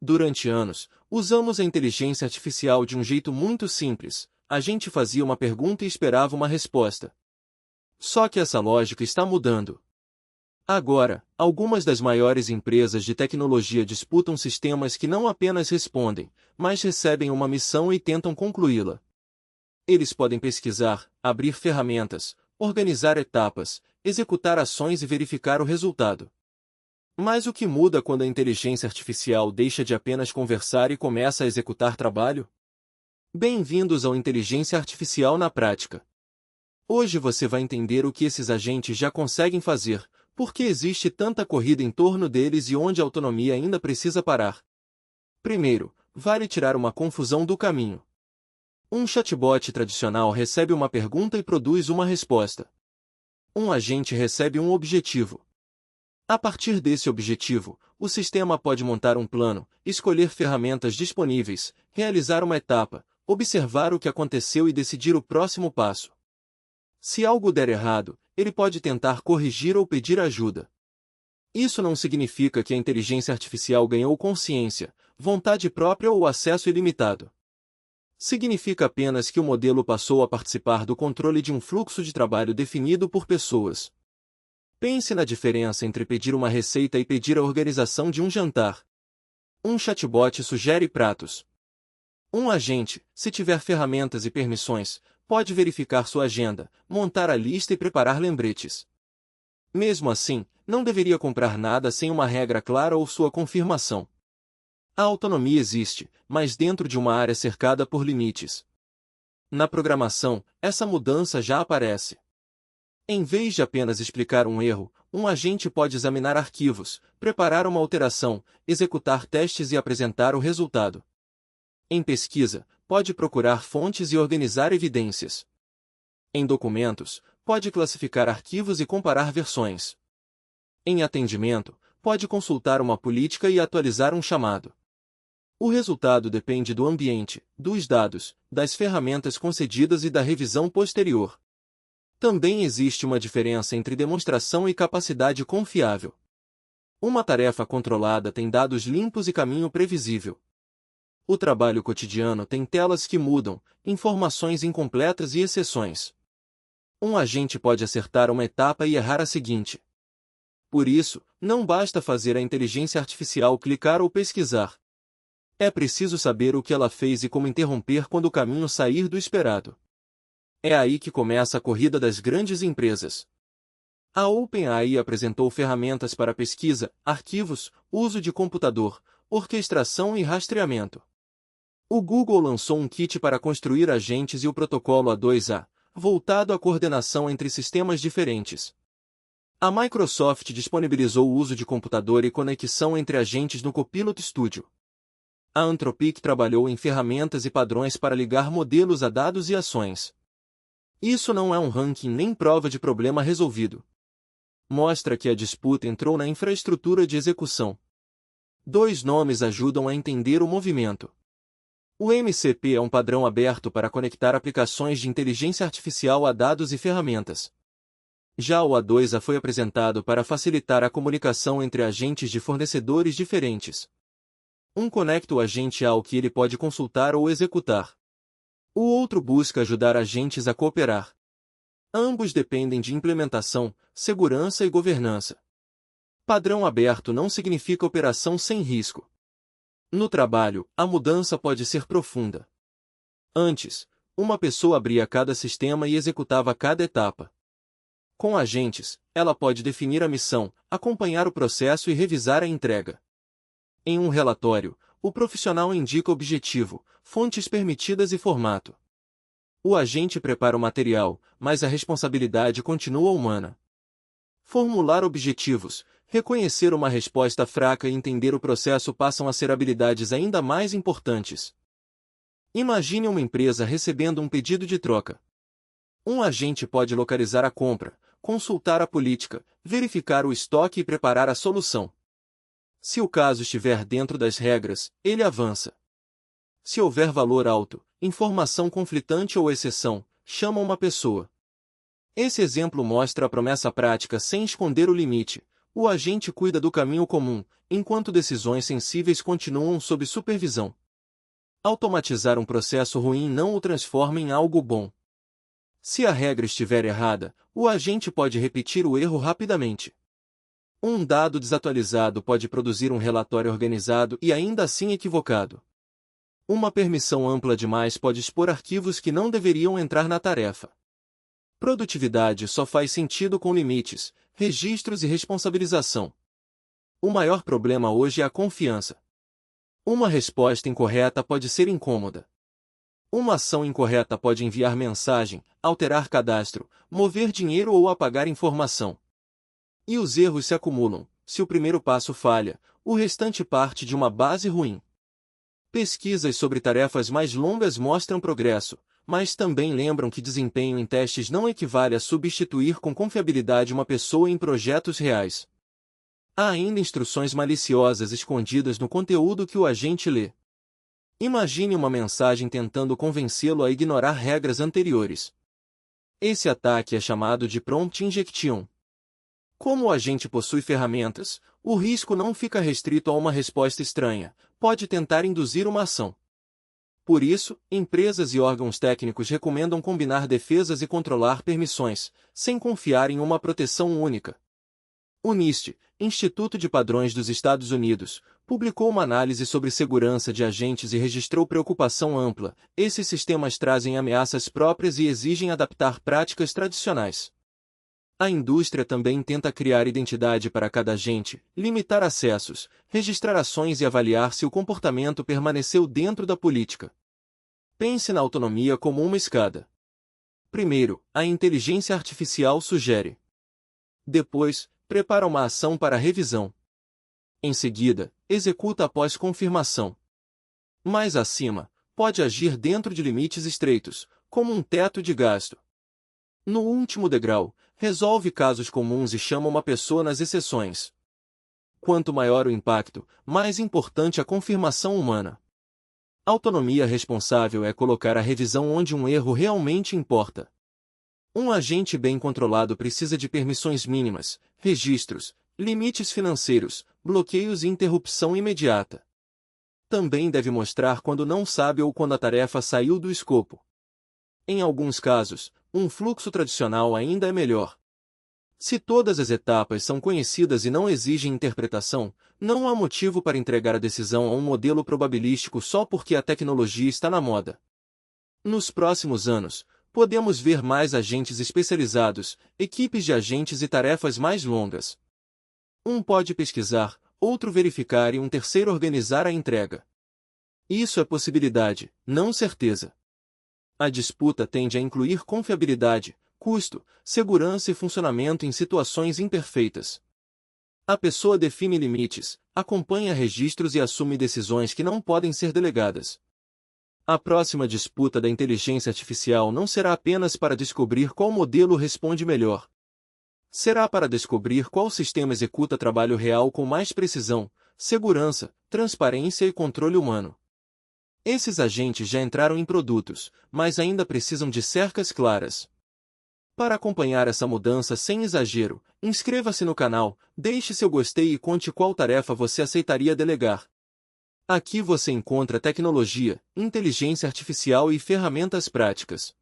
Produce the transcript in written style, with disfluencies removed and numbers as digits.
Durante anos, usamos a inteligência artificial de um jeito muito simples. A gente fazia uma pergunta e esperava uma resposta. Só que essa lógica está mudando. Agora, algumas das maiores empresas de tecnologia disputam sistemas que não apenas respondem, mas recebem uma missão e tentam concluí-la. Eles podem pesquisar, abrir ferramentas, organizar etapas, executar ações e verificar o resultado. Mas o que muda quando a inteligência artificial deixa de apenas conversar e começa a executar trabalho? Bem-vindos ao Inteligência Artificial na Prática. Hoje você vai entender o que esses agentes já conseguem fazer, por que existe tanta corrida em torno deles e onde a autonomia ainda precisa parar. Primeiro, vale tirar uma confusão do caminho. Um chatbot tradicional recebe uma pergunta e produz uma resposta. Um agente recebe um objetivo. A partir desse objetivo, o sistema pode montar um plano, escolher ferramentas disponíveis, realizar uma etapa, observar o que aconteceu e decidir o próximo passo. Se algo der errado, ele pode tentar corrigir ou pedir ajuda. Isso não significa que a inteligência artificial ganhou consciência, vontade própria ou acesso ilimitado. Significa apenas que o modelo passou a participar do controle de um fluxo de trabalho definido por pessoas. Pense na diferença entre pedir uma receita e pedir a organização de um jantar. Um chatbot sugere pratos. Um agente, se tiver ferramentas e permissões, pode verificar sua agenda, montar a lista e preparar lembretes. Mesmo assim, não deveria comprar nada sem uma regra clara ou sua confirmação. A autonomia existe, mas dentro de uma área cercada por limites. Na programação, essa mudança já aparece. Em vez de apenas explicar um erro, um agente pode examinar arquivos, preparar uma alteração, executar testes e apresentar o resultado. Em pesquisa, pode procurar fontes e organizar evidências. Em documentos, pode classificar arquivos e comparar versões. Em atendimento, pode consultar uma política e atualizar um chamado. O resultado depende do ambiente, dos dados, das ferramentas concedidas e da revisão posterior. Também existe uma diferença entre demonstração e capacidade confiável. Uma tarefa controlada tem dados limpos e caminho previsível. O trabalho cotidiano tem telas que mudam, informações incompletas e exceções. Um agente pode acertar uma etapa e errar a seguinte. Por isso, não basta fazer a inteligência artificial clicar ou pesquisar. É preciso saber o que ela fez e como interromper quando o caminho sair do esperado. É aí que começa a corrida das grandes empresas. A OpenAI apresentou ferramentas para pesquisa, arquivos, uso de computador, orquestração e rastreamento. O Google lançou um kit para construir agentes e o protocolo A2A, voltado à coordenação entre sistemas diferentes. A Microsoft disponibilizou o uso de computador e conexão entre agentes no Copilot Studio. A Anthropic trabalhou em ferramentas e padrões para ligar modelos a dados e ações. Isso não é um ranking nem prova de problema resolvido. Mostra que a disputa entrou na infraestrutura de execução. Dois nomes ajudam a entender o movimento. O MCP é um padrão aberto para conectar aplicações de inteligência artificial a dados e ferramentas. Já o A2A foi apresentado para facilitar a comunicação entre agentes de fornecedores diferentes. Um conecta o agente ao que ele pode consultar ou executar. O outro busca ajudar agentes a cooperar. Ambos dependem de implementação, segurança e governança. Padrão aberto não significa operação sem risco. No trabalho, a mudança pode ser profunda. Antes, uma pessoa abria cada sistema e executava cada etapa. Com agentes, ela pode definir a missão, acompanhar o processo e revisar a entrega. Em um relatório, o profissional indica objetivo, fontes permitidas e formato. O agente prepara o material, mas a responsabilidade continua humana. Formular objetivos, reconhecer uma resposta fraca e entender o processo passam a ser habilidades ainda mais importantes. Imagine uma empresa recebendo um pedido de troca. Um agente pode localizar a compra, consultar a política, verificar o estoque e preparar a solução. Se o caso estiver dentro das regras, ele avança. Se houver valor alto, informação conflitante ou exceção, chama uma pessoa. Esse exemplo mostra a promessa prática sem esconder o limite. O agente cuida do caminho comum, enquanto decisões sensíveis continuam sob supervisão. Automatizar um processo ruim não o transforma em algo bom. Se a regra estiver errada, o agente pode repetir o erro rapidamente. Um dado desatualizado pode produzir um relatório organizado e ainda assim equivocado. Uma permissão ampla demais pode expor arquivos que não deveriam entrar na tarefa. Produtividade só faz sentido com limites, registros e responsabilização. O maior problema hoje é a confiança. Uma resposta incorreta pode ser incômoda. Uma ação incorreta pode enviar mensagem, alterar cadastro, mover dinheiro ou apagar informação. E os erros se acumulam. Se o primeiro passo falha, o restante parte de uma base ruim. Pesquisas sobre tarefas mais longas mostram progresso, mas também lembram que desempenho em testes não equivale a substituir com confiabilidade uma pessoa em projetos reais. Há ainda instruções maliciosas escondidas no conteúdo que o agente lê. Imagine uma mensagem tentando convencê-lo a ignorar regras anteriores. Esse ataque é chamado de prompt injection. Como o agente possui ferramentas, o risco não fica restrito a uma resposta estranha, pode tentar induzir uma ação. Por isso, empresas e órgãos técnicos recomendam combinar defesas e controlar permissões, sem confiar em uma proteção única. O NIST, Instituto de Padrões dos Estados Unidos, publicou uma análise sobre segurança de agentes e registrou preocupação ampla. Esses sistemas trazem ameaças próprias e exigem adaptar práticas tradicionais. A indústria também tenta criar identidade para cada agente, limitar acessos, registrar ações e avaliar se o comportamento permaneceu dentro da política. Pense na autonomia como uma escada. Primeiro, a inteligência artificial sugere. Depois, prepara uma ação para revisão. Em seguida, executa após confirmação. Mais acima, pode agir dentro de limites estreitos, como um teto de gasto. No último degrau, resolve casos comuns e chama uma pessoa nas exceções. Quanto maior o impacto, mais importante a confirmação humana. Autonomia responsável é colocar a revisão onde um erro realmente importa. Um agente bem controlado precisa de permissões mínimas, registros, limites financeiros, bloqueios e interrupção imediata. Também deve mostrar quando não sabe ou quando a tarefa saiu do escopo. Em alguns casos, um fluxo tradicional ainda é melhor. Se todas as etapas são conhecidas e não exigem interpretação, não há motivo para entregar a decisão a um modelo probabilístico só porque a tecnologia está na moda. Nos próximos anos, podemos ver mais agentes especializados, equipes de agentes e tarefas mais longas. Um pode pesquisar, outro verificar e um terceiro organizar a entrega. Isso é possibilidade, não certeza. A disputa tende a incluir confiabilidade, custo, segurança e funcionamento em situações imperfeitas. A pessoa define limites, acompanha registros e assume decisões que não podem ser delegadas. A próxima disputa da inteligência artificial não será apenas para descobrir qual modelo responde melhor. Será para descobrir qual sistema executa trabalho real com mais precisão, segurança, transparência e controle humano. Esses agentes já entraram em produtos, mas ainda precisam de cercas claras. Para acompanhar essa mudança sem exagero, inscreva-se no canal, deixe seu gostei e conte qual tarefa você aceitaria delegar. Aqui você encontra tecnologia, inteligência artificial e ferramentas práticas.